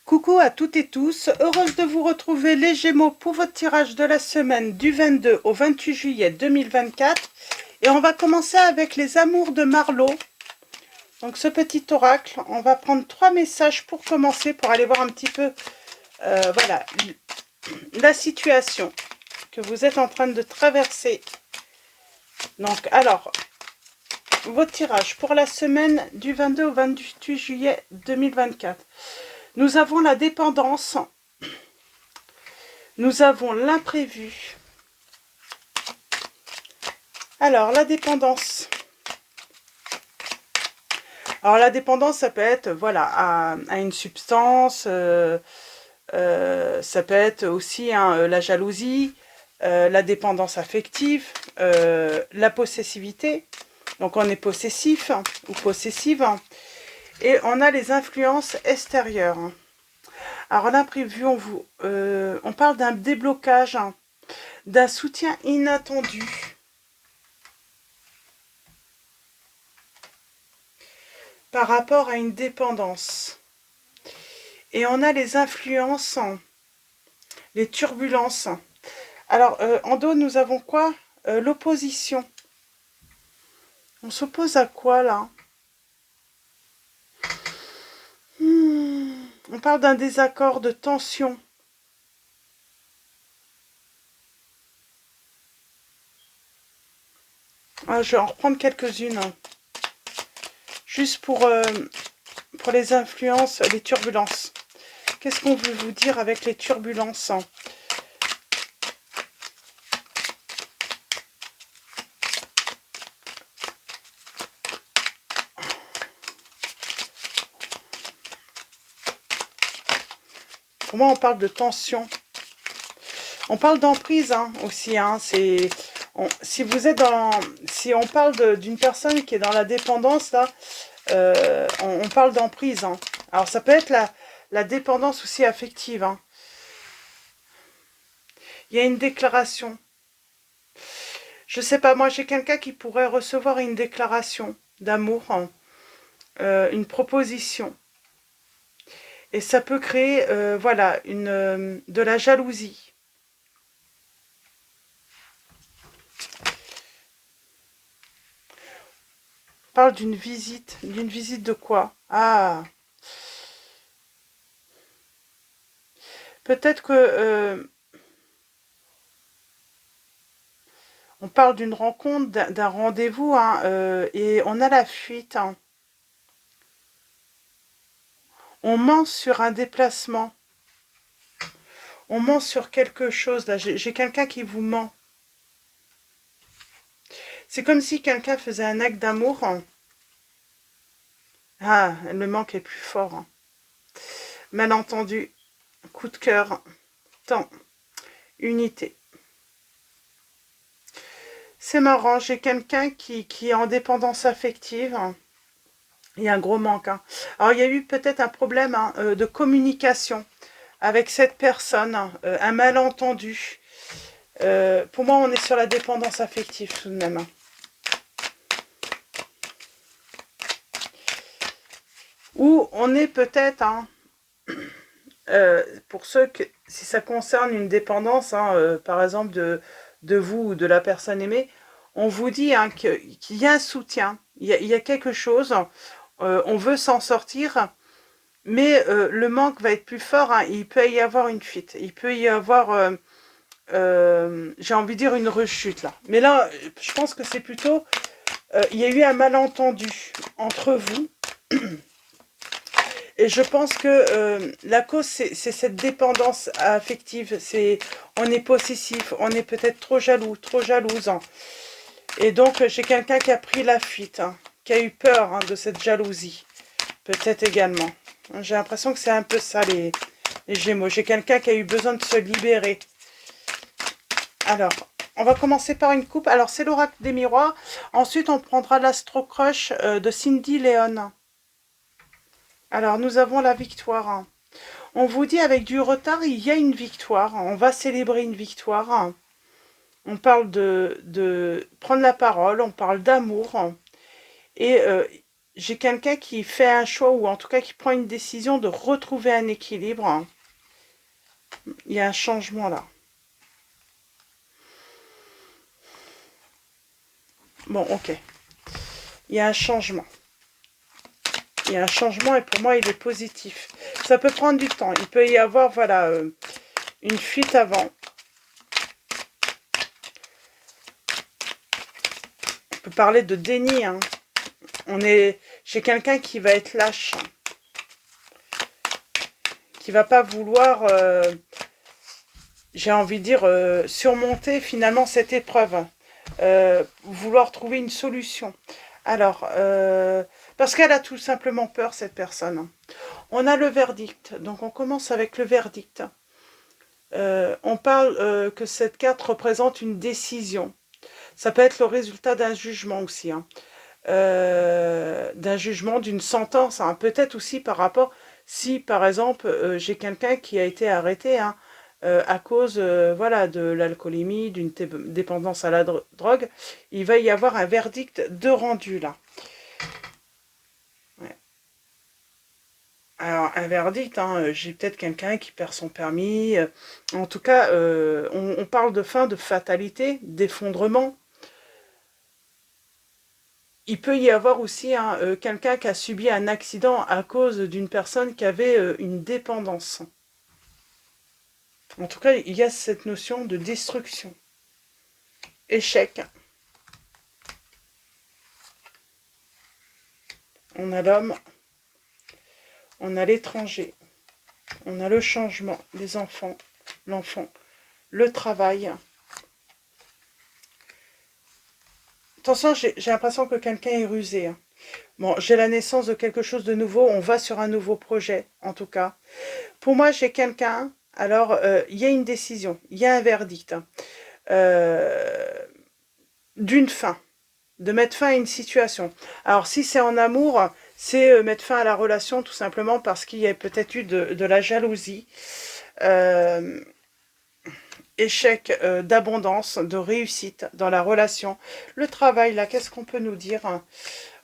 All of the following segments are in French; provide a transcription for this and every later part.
Coucou à toutes et tous, heureuse de vous retrouver les Gémeaux pour votre tirage de la semaine du 22 au 28 juillet 2024. Et on va commencer avec les amours de Marlo. Donc ce petit oracle, on va prendre 3 messages pour commencer, pour aller voir un petit peu voilà, la situation que vous êtes en train de traverser. Donc alors, vos tirages pour la semaine du 22 au 28 juillet 2024. Nous avons la dépendance, nous avons l'imprévu. Alors, la dépendance. Alors, la dépendance, ça peut être, voilà, à une substance, ça peut être aussi la jalousie, la dépendance affective, la possessivité. Donc, on est possessif ou possessive. Et on a les influences extérieures. Alors, l'imprévu, on parle d'un déblocage, d'un soutien inattendu. Par rapport à une dépendance. Et on a les influences, les turbulences. Alors, en dos, nous avons quoi? L'opposition. On s'oppose à quoi, là? On parle d'un désaccord, de tension. Ah, je vais en reprendre quelques-unes. Juste pour les influences, les turbulences. Qu'est-ce qu'on veut vous dire avec les turbulences? Pour moi, on parle de tension. On parle d'emprise aussi. Si vous êtes si on parle d'une personne qui est dans la dépendance, là, on parle d'emprise. Alors, ça peut être la dépendance aussi affective. Il y a une déclaration. Je sais pas, moi, j'ai quelqu'un qui pourrait recevoir une déclaration d'amour, une proposition. Et ça peut créer, voilà, de la jalousie. On parle d'une visite de quoi? Ah, peut-être que on parle d'une rencontre, d'un rendez-vous, et on a la fuite. On ment sur un déplacement. On ment sur quelque chose. Là, j'ai quelqu'un qui vous ment. C'est comme si quelqu'un faisait un acte d'amour. Ah, le manque est plus fort. Malentendu, coup de cœur, temps, unité. C'est marrant, j'ai quelqu'un qui est en dépendance affective. Il y a un gros manque. Alors, il y a eu peut-être un problème de communication avec cette personne, un malentendu. Pour moi, on est sur la dépendance affective tout de même. Ou on est peut-être, pour ceux que, si ça concerne une dépendance, par exemple de vous ou de la personne aimée, on vous dit qu'il y a un soutien, il y a quelque chose, on veut s'en sortir, mais le manque va être plus fort, il peut y avoir une fuite, il peut y avoir, j'ai envie de dire une rechute là. Mais là, je pense que c'est plutôt, il y a eu un malentendu entre vous. Et je pense que la cause, c'est cette dépendance affective. On est possessif, on est peut-être trop jaloux, trop jalouse. Et donc, j'ai quelqu'un qui a pris la fuite, qui a eu peur de cette jalousie. Peut-être également. J'ai l'impression que c'est un peu ça, les Gémeaux. J'ai quelqu'un qui a eu besoin de se libérer. Alors, on va commencer par une coupe. Alors, c'est l'oracle des miroirs. Ensuite, on prendra l'Astro Crush de Cindy Léon. Alors, nous avons la victoire. On vous dit avec du retard, il y a une victoire. On va célébrer une victoire. On parle de prendre la parole, on parle d'amour. Et j'ai quelqu'un qui fait un choix, ou en tout cas qui prend une décision de retrouver un équilibre, hein. Il y a un changement là. Bon, ok. Il y a un changement. Il y a un changement et pour moi, il est positif. Ça peut prendre du temps. Il peut y avoir, voilà, une fuite avant. On peut parler de déni, hein. J'ai quelqu'un qui va être lâche, qui va pas vouloir, j'ai envie de dire, surmonter finalement cette épreuve, vouloir trouver une solution. Alors, parce qu'elle a tout simplement peur, cette personne. On a le verdict, donc on commence avec le verdict. On parle que cette carte représente une décision. Ça peut être le résultat d'un jugement aussi, hein. D'un jugement, d'une sentence, hein. Peut-être aussi par rapport, si par exemple j'ai quelqu'un qui a été arrêté, hein, à cause voilà, de l'alcoolémie, d'une dépendance à la drogue, il va y avoir un verdict de rendu là. Ouais. Alors un verdict, hein, j'ai peut-être quelqu'un qui perd son permis, en tout cas on parle de fin, de fatalité, d'effondrement. Il peut y avoir aussi hein, quelqu'un qui a subi un accident à cause d'une personne qui avait une dépendance. En tout cas, il y a cette notion de destruction. Échec. On a l'homme, on a l'étranger, on a le changement, les enfants, l'enfant, le travail. Attention, j'ai l'impression que quelqu'un est rusé, hein. Bon, j'ai la naissance de quelque chose de nouveau, on va sur un nouveau projet, en tout cas. Pour moi, j'ai quelqu'un, alors, il y a une décision, il y a un verdict, hein, d'une fin, de mettre fin à une situation. Alors, si c'est en amour, c'est mettre fin à la relation, tout simplement parce qu'il y a peut-être eu de la jalousie, euh, échec d'abondance, de réussite dans la relation. Le travail, là, qu'est-ce qu'on peut nous dire, hein?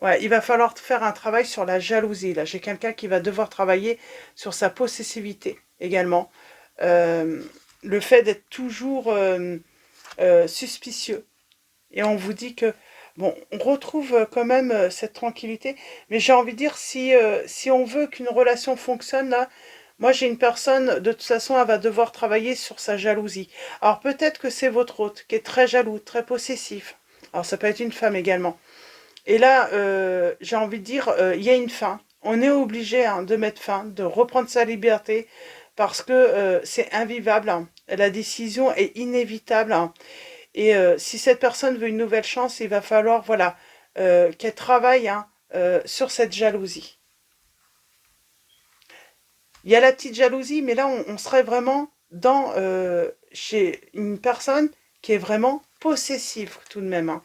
Ouais, il va falloir faire un travail sur la jalousie. Là, j'ai quelqu'un qui va devoir travailler sur sa possessivité également. Euh, le fait d'être toujours suspicieux. Et on vous dit que, bon, on retrouve quand même cette tranquillité. Mais j'ai envie de dire, si on veut qu'une relation fonctionne, là, moi j'ai une personne, de toute façon, elle va devoir travailler sur sa jalousie. Alors peut-être que c'est votre hôte, qui est très jaloux, très possessif. Alors ça peut être une femme également. Et là, j'ai envie de dire, il y a une fin. On est obligé hein, de mettre fin, de reprendre sa liberté, parce que c'est invivable, hein. La décision est inévitable, hein. Et si cette personne veut une nouvelle chance, il va falloir, voilà, qu'elle travaille hein, sur cette jalousie. Il y a la petite jalousie, mais là, on serait vraiment dans chez une personne qui est vraiment possessive tout de même, hein.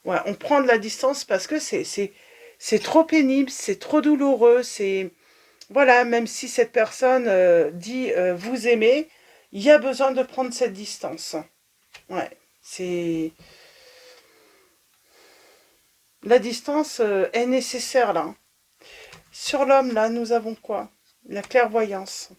Ouais, on prend de la distance parce que c'est trop pénible, c'est trop douloureux, c'est voilà, même si cette personne dit vous aimer, il y a besoin de prendre cette distance. Ouais, c'est la distance est nécessaire là. Sur l'homme là, nous avons quoi? La clairvoyance.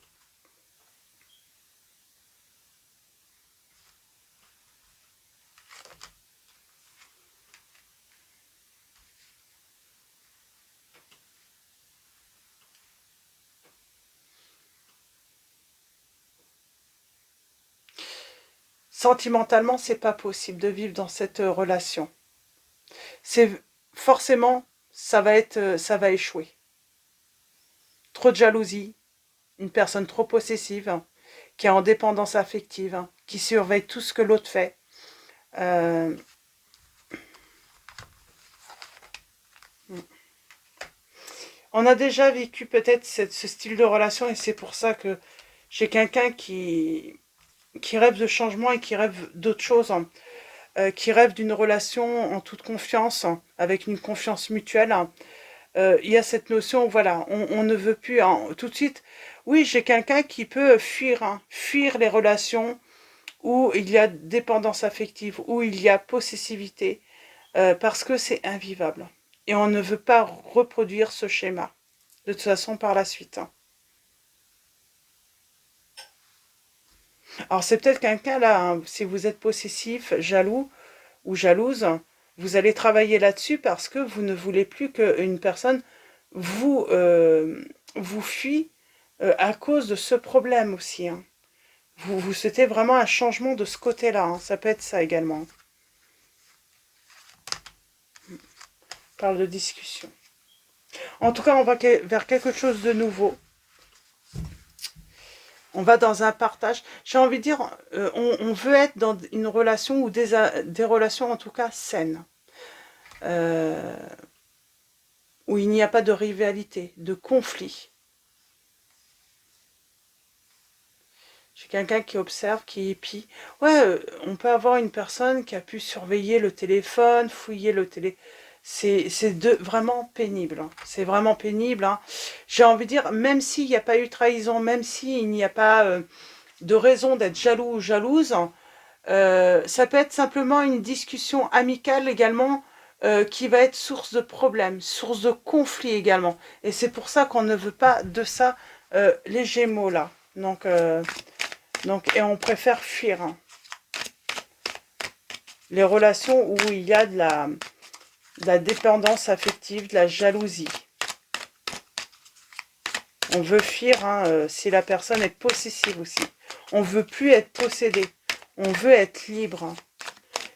Sentimentalement, c'est pas possible de vivre dans cette relation. C'est forcément ça va échouer. Trop de jalousie, une personne trop possessive, hein, qui est en dépendance affective, hein, qui surveille tout ce que l'autre fait. Euh, on a déjà vécu peut-être ce style de relation et c'est pour ça que j'ai quelqu'un qui rêve de changement et qui rêve d'autre chose, hein, qui rêve d'une relation en toute confiance, hein, avec une confiance mutuelle, hein. Il y a cette notion, voilà, on ne veut plus hein, tout de suite. Oui, j'ai quelqu'un qui peut fuir, hein, fuir les relations où il y a dépendance affective, où il y a possessivité, parce que c'est invivable. Et on ne veut pas reproduire ce schéma, de toute façon, par la suite. Alors, c'est peut-être quelqu'un là, hein, si vous êtes possessif, jaloux ou jalouse, vous allez travailler là-dessus parce que vous ne voulez plus qu'une personne vous fuit à cause de ce problème aussi. Hein. Vous souhaitez vraiment un changement de ce côté-là. Hein. Ça peut être ça également. On parle de discussion. En tout cas, on va vers quelque chose de nouveau. On va dans un partage. J'ai envie de dire, on veut être dans une relation ou des relations en tout cas saines. Où il n'y a pas de rivalité, de conflit. J'ai quelqu'un qui observe, qui épie. Ouais, on peut avoir une personne qui a pu surveiller le téléphone, fouiller le télé. C'est vraiment pénible. Hein. C'est vraiment pénible. Hein. J'ai envie de dire, même s'il n'y a pas eu trahison, même s'il n'y a pas de raison d'être jaloux ou jalouse, ça peut être simplement une discussion amicale également qui va être source de problèmes, source de conflits également. Et c'est pour ça qu'on ne veut pas de ça, les Gémeaux là. Donc, et on préfère fuir. Hein. Les relations où il y a de la dépendance affective, de la jalousie. On veut fuir hein, si la personne est possessive aussi. On ne veut plus être possédé. On veut être libre. Hein.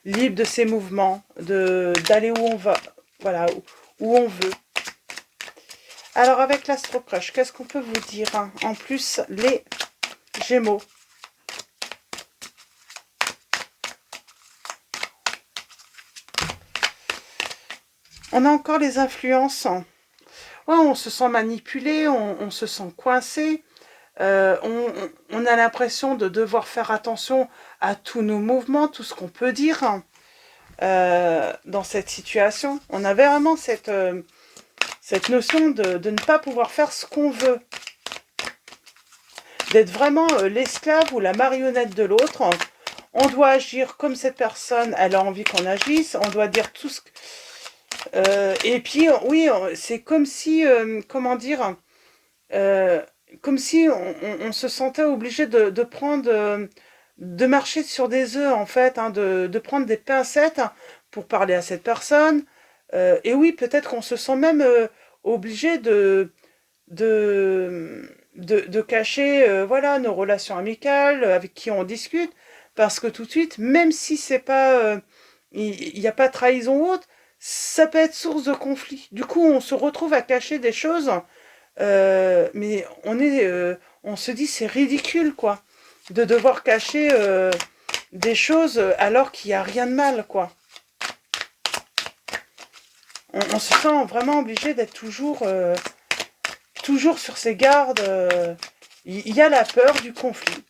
Libre de ses mouvements, d'aller où on va. Voilà, où on veut. Alors avec l'Astro Crush, qu'est-ce qu'on peut vous dire hein? En plus, les Gémeaux. On a encore les influences. Ouais, on se sent manipulé, on se sent coincé. On a l'impression de devoir faire attention à tous nos mouvements, tout ce qu'on peut dire dans cette situation. On avait vraiment cette notion de ne pas pouvoir faire ce qu'on veut. D'être vraiment l'esclave ou la marionnette de l'autre. On doit agir comme cette personne, elle a envie qu'on agisse. On doit dire tout ce que... et puis, oui, c'est comme si, comment dire, comme si on se sentait obligé de prendre, de marcher sur des œufs, en fait, hein, de prendre des pincettes pour parler à cette personne. Et oui, peut-être qu'on se sent même obligé de cacher, voilà, nos relations amicales, avec qui on discute, parce que tout de suite, même si c'est pas, il n'y a pas de trahison ou autre, ça peut être source de conflit. Du coup, on se retrouve à cacher des choses, mais on se dit c'est ridicule, quoi, de devoir cacher des choses alors qu'il n'y a rien de mal, quoi. On se sent vraiment obligé d'être toujours sur ses gardes. Il y a la peur du conflit,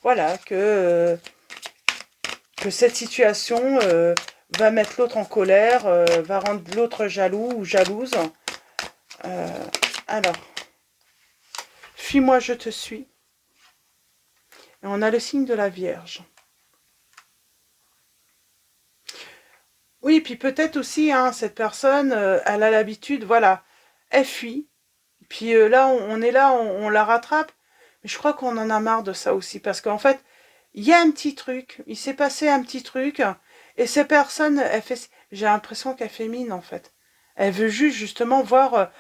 voilà, que cette situation va mettre l'autre en colère, va rendre l'autre jaloux ou jalouse. Alors, fuis-moi, je te suis. Et on a le signe de la Vierge. Oui, puis peut-être aussi, hein, cette personne, elle a l'habitude, voilà, elle fuit. Puis là, on est là, on la rattrape. Mais je crois qu'on en a marre de ça aussi. Parce qu'en fait, il y a un petit truc, il s'est passé un petit truc. Et ces personnes, j'ai l'impression qu'elle fait mine, en fait. Elle veut juste, justement, voir...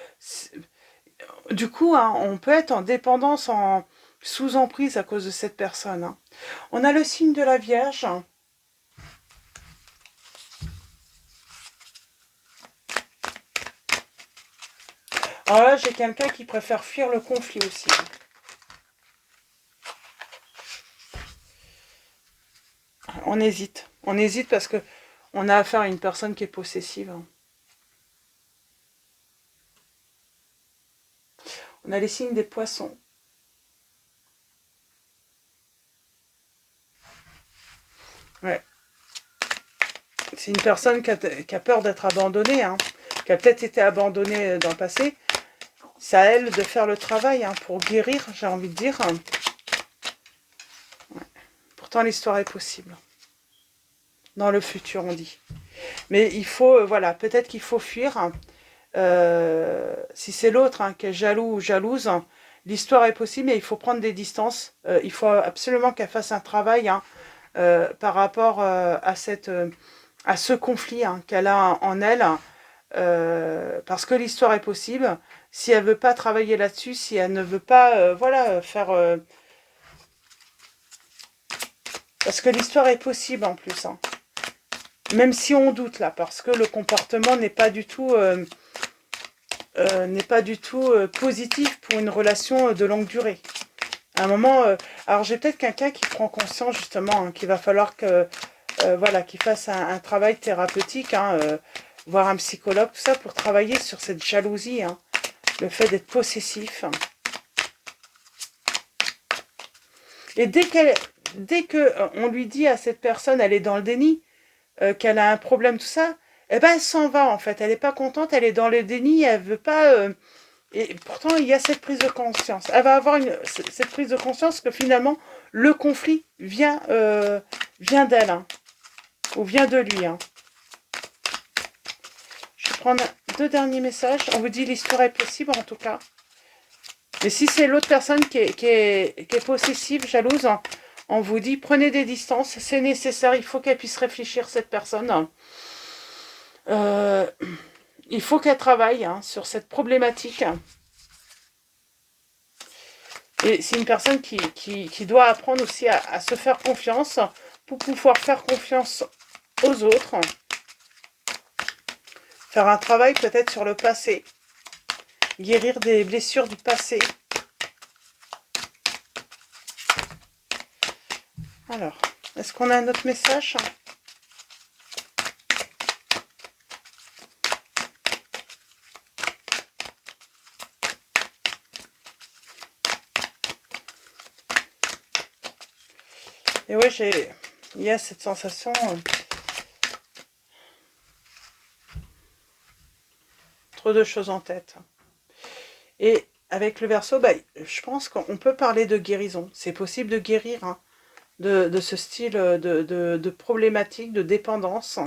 du coup, hein, on peut être en dépendance, sous emprise à cause de cette personne. Hein. On a le signe de la Vierge. Alors là, j'ai quelqu'un qui préfère fuir le conflit aussi. On hésite. On hésite parce que on a affaire à une personne qui est possessive. On a les signes des Poissons. Ouais. C'est une personne qui a peur d'être abandonnée, hein, qui a peut-être été abandonnée dans le passé. C'est à elle de faire le travail hein, pour guérir, j'ai envie de dire. Ouais. Pourtant, l'histoire est possible. dans le futur, on dit. Mais il faut, voilà, peut-être qu'il faut fuir. Hein. Si c'est l'autre hein, qui est jaloux ou jalouse, hein, l'histoire est possible, mais il faut prendre des distances. Il faut absolument qu'elle fasse un travail hein, par rapport à ce conflit hein, qu'elle a en elle. Parce que l'histoire est possible. Si elle veut pas travailler là-dessus, si elle ne veut pas, voilà, faire... parce que l'histoire est possible en plus. Hein. Même si on doute là, parce que le comportement n'est pas du tout... positif pour une relation de longue durée. À un moment, alors j'ai peut-être quelqu'un qui prend conscience justement hein, qu'il va falloir que, voilà, qu'il fasse un travail thérapeutique, hein, voir un psychologue, tout ça, pour travailler sur cette jalousie, hein, le fait d'être possessif. Et dès que on lui dit à cette personne, elle est dans le déni, qu'elle a un problème, tout ça, eh ben elle s'en va en fait, elle n'est pas contente, elle est dans le déni, elle veut pas... et pourtant, il y a cette prise de conscience. Elle va avoir cette prise de conscience que finalement, le conflit vient d'elle, hein, ou vient de lui. Hein. Je vais prendre 2 derniers messages. On vous dit l'histoire est possible en tout cas. Mais si c'est l'autre personne qui est possessive, jalouse, hein, on vous dit prenez des distances, c'est nécessaire, il faut qu'elle puisse réfléchir cette personne. Il faut qu'elle travaille hein, sur cette problématique. Et c'est une personne qui doit apprendre aussi à se faire confiance pour pouvoir faire confiance aux autres. Faire un travail peut-être sur le passé. Guérir des blessures du passé. Alors, est-ce qu'on a un autre message ? Et ouais, il y a cette sensation... trop de choses en tête. Et avec le Verseau, bah, je pense qu'on peut parler de guérison. C'est possible de guérir hein, de ce style de problématique, de dépendance.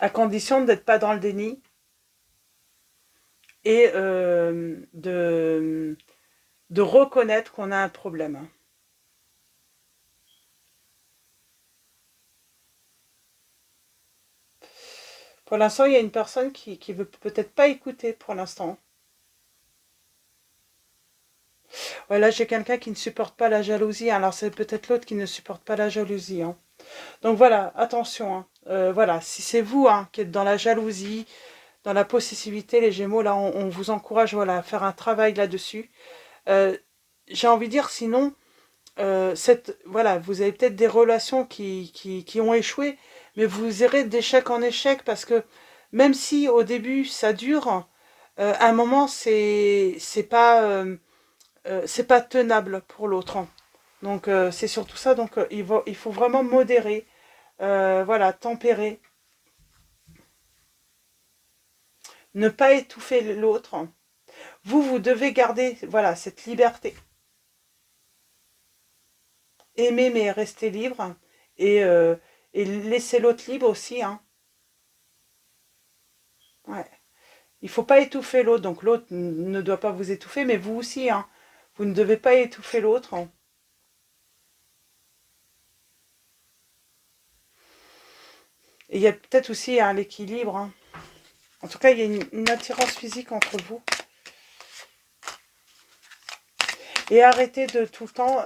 À condition d'être pas dans le déni. Et de reconnaître qu'on a un problème. Pour l'instant, il y a une personne qui veut peut-être pas écouter pour l'instant. Ouais, là, j'ai quelqu'un qui ne supporte pas la jalousie. Alors, c'est peut-être l'autre qui ne supporte pas la jalousie. Hein. Donc, voilà, attention. Hein. Voilà, si c'est vous hein, qui êtes dans la jalousie, dans la possessivité, les Gémeaux, là, on vous encourage voilà, à faire un travail là-dessus. J'ai envie de dire, sinon, voilà, vous avez peut-être des relations qui ont échoué, mais vous irez d'échec en échec parce que même si au début ça dure, à un moment c'est pas tenable pour l'autre. Hein. Donc c'est surtout ça. Donc il faut vraiment modérer, voilà, tempérer, ne pas étouffer l'autre. Vous devez garder voilà cette liberté. Aimer mais rester libre et laisser l'autre libre aussi. Hein. Ouais. Il faut pas étouffer l'autre, donc l'autre ne doit pas vous étouffer, mais vous aussi. Hein. Vous ne devez pas étouffer l'autre. Hein. Et il y a peut-être aussi hein, l'équilibre. Hein. En tout cas, il y a une attirance physique entre vous. Et arrêtez de tout le temps...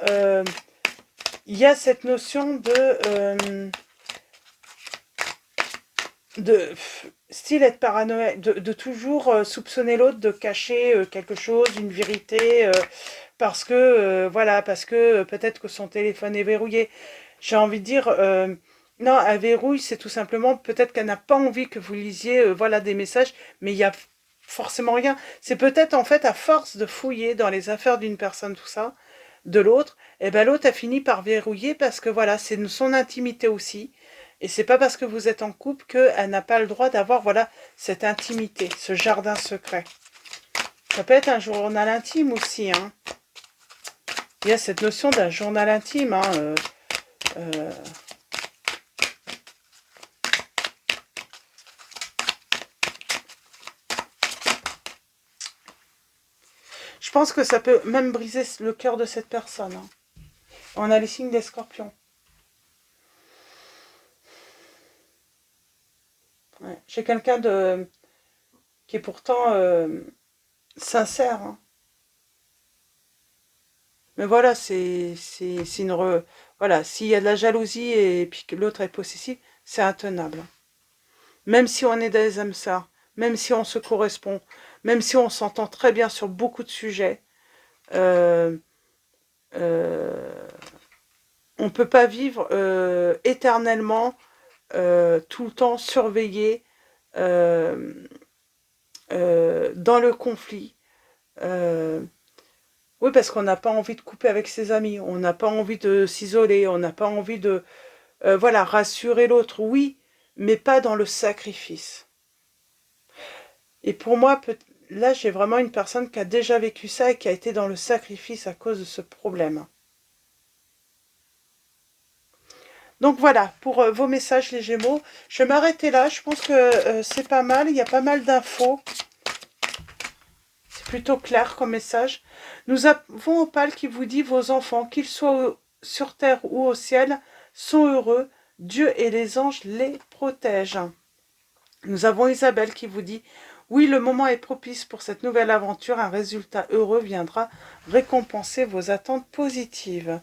il y a cette notion de style être paranoïaque, de toujours soupçonner l'autre de cacher quelque chose, une vérité, parce que, voilà, parce que peut-être que son téléphone est verrouillé. J'ai envie de dire, non, elle verrouille, c'est tout simplement, peut-être qu'elle n'a pas envie que vous lisiez, voilà, des messages, mais il y a forcément rien. C'est peut-être, en fait, à force de fouiller dans les affaires d'une personne, tout ça, de l'autre, et ben l'autre a fini par verrouiller parce que, voilà, c'est son intimité aussi. Et c'est pas parce que vous êtes en couple qu'elle n'a pas le droit d'avoir, voilà, cette intimité, ce jardin secret. Ça peut être un journal intime aussi, hein. Il y a cette notion d'un journal intime, hein. Je pense que ça peut même briser le cœur de cette personne. Hein. On a les signes des scorpions. Ouais. J'ai quelqu'un qui est pourtant sincère. Hein. Mais voilà, voilà, s'il y a de la jalousie et puis que l'autre est possessif, c'est intenable. Même si on est des âmes sœurs, même si on se correspond, même si on s'entend très bien sur beaucoup de sujets, on ne peut pas vivre éternellement, tout le temps surveillé dans le conflit. Oui, parce qu'on n'a pas envie de couper avec ses amis, on n'a pas envie de s'isoler, on n'a pas envie de voilà, rassurer l'autre, oui, mais pas dans le sacrifice. Et pour moi, là, j'ai vraiment une personne qui a déjà vécu ça et qui a été dans le sacrifice à cause de ce problème. Donc voilà, pour vos messages les Gémeaux, je vais m'arrêter là, je pense que c'est pas mal, il y a pas mal d'infos. C'est plutôt clair comme message. Nous avons Opale qui vous dit, vos enfants, qu'ils soient sur terre ou au ciel, sont heureux, Dieu et les anges les protègent. Nous avons Isabelle qui vous dit, oui, le moment est propice pour cette nouvelle aventure, un résultat heureux viendra récompenser vos attentes positives.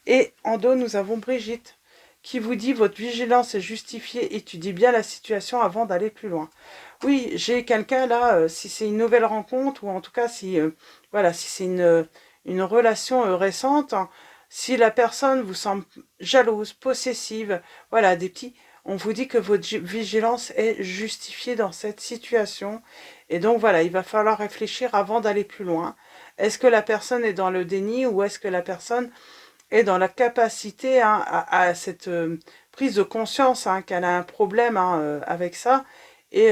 Et en dos, nous avons Brigitte qui vous dit, votre vigilance est justifiée, étudiez bien la situation avant d'aller plus loin. Oui, j'ai quelqu'un là, si c'est une nouvelle rencontre, ou en tout cas si, voilà, si c'est une relation récente, hein, si la personne vous semble jalouse, possessive, voilà, des petits... On vous dit que votre vigilance est justifiée dans cette situation. Et donc voilà, il va falloir réfléchir avant d'aller plus loin. Est-ce que la personne est dans le déni ou est-ce que la personne est dans la capacité hein, à cette prise de conscience hein, qu'elle a un problème hein, avec ça et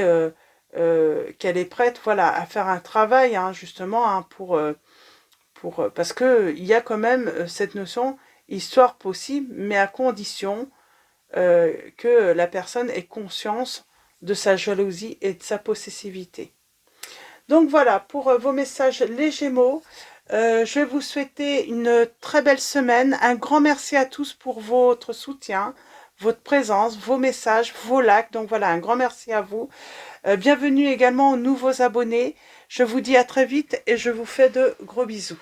qu'elle est prête voilà, à faire un travail hein, justement hein, parce qu'il y a quand même cette notion histoire possible, mais à condition que la personne ait conscience de sa jalousie et de sa possessivité. Donc voilà, pour vos messages les Gémeaux, je vais vous souhaiter une très belle semaine. Un grand merci à tous pour votre soutien, votre présence, vos messages, vos likes. Donc voilà, un grand merci à vous. Bienvenue également aux nouveaux abonnés. Je vous dis à très vite et je vous fais de gros bisous.